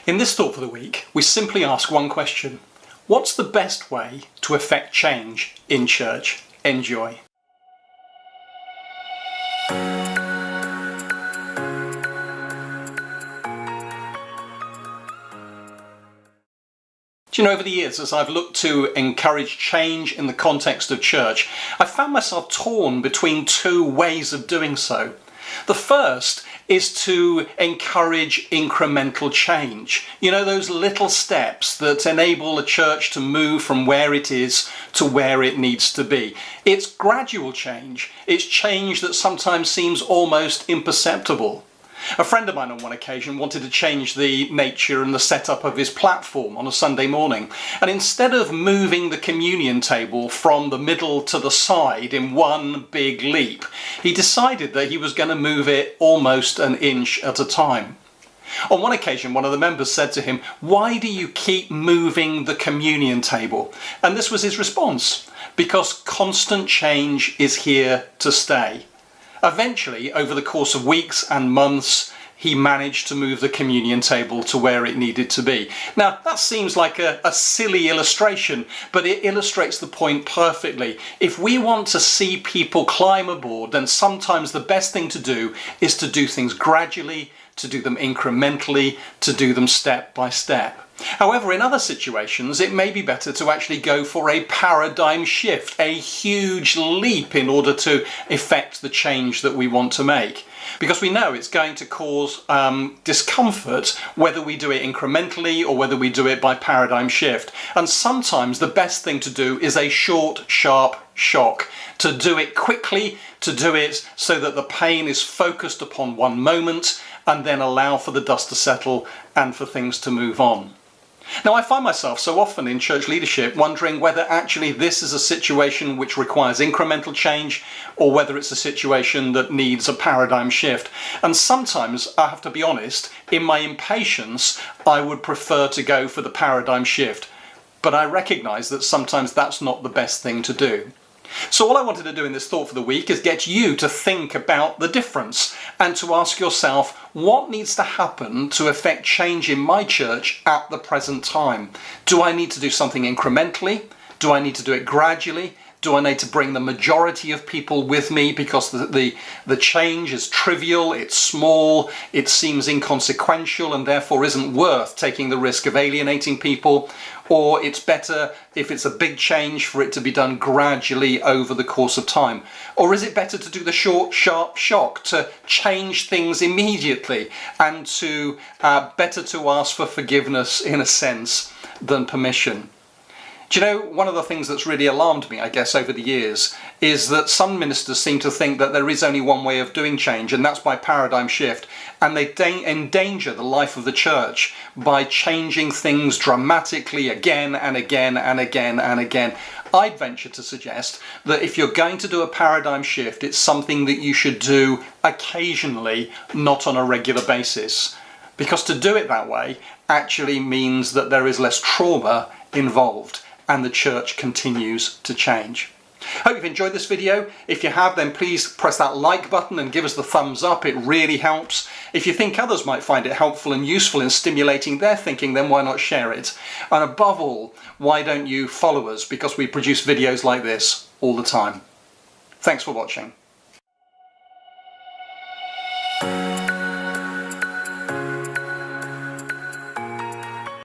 In this Thought for the Week, we simply ask one question. What's the best way to effect change in church? Enjoy. Do you know, over the years, as I've looked to encourage change in the context of church, I've found myself torn between two ways of doing so. The first is to encourage incremental change. You know, those little steps that enable a church to move from where it is to where it needs to be. It's gradual change. It's change that sometimes seems almost imperceptible. A friend of mine on one occasion wanted to change the nature and the setup of his platform on a Sunday morning, and instead of moving the communion table from the middle to the side in one big leap, he decided that he was going to move it almost an inch at a time. On one occasion, one of the members said to him, "Why do you keep moving the communion table?" And this was his response: "Because constant change is here to stay." Eventually, over the course of weeks and months, he managed to move the communion table to where it needed to be. Now, that seems like a silly illustration, but it illustrates the point perfectly. If we want to see people climb aboard, then sometimes the best thing to do is to do things gradually, to do them incrementally, to do them step by step. However, in other situations, it may be better to actually go for a paradigm shift, a huge leap in order to effect the change that we want to make. Because we know it's going to cause discomfort whether we do it incrementally or whether we do it by paradigm shift. And sometimes the best thing to do is a short, sharp shock. To do it quickly, to do it so that the pain is focused upon one moment, and then allow for the dust to settle and for things to move on. Now, I find myself so often in church leadership wondering whether actually this is a situation which requires incremental change or whether it's a situation that needs a paradigm shift. And sometimes, I have to be honest, in my impatience, I would prefer to go for the paradigm shift. But I recognise that sometimes that's not the best thing to do. So all I wanted to do in this Thought for the Week is get you to think about the difference and to ask yourself, what needs to happen to effect change in my church at the present time? Do I need to do something incrementally? Do I need to do it gradually? Do I need to bring the majority of people with me because the change is trivial, it's small, it seems inconsequential and therefore isn't worth taking the risk of alienating people? Or it's better, if it's a big change, for it to be done gradually over the course of time? Or is it better to do the short, sharp shock, to change things immediately and to better to ask for forgiveness in a sense than permission? Do you know, one of the things that's really alarmed me, I guess, over the years is that some ministers seem to think that there is only one way of doing change, and that's by paradigm shift, and they endanger the life of the church by changing things dramatically again and again and again and again. I'd venture to suggest that if you're going to do a paradigm shift, it's something that you should do occasionally, not on a regular basis. Because to do it that way actually means that there is less trauma involved, and the church continues to change. Hope you've enjoyed this video. If you have, then please press that like button and give us the thumbs up. It really helps. If you think others might find it helpful and useful in stimulating their thinking, then why not share it? And above all, why don't you follow us? Because we produce videos like this all the time. Thanks for watching.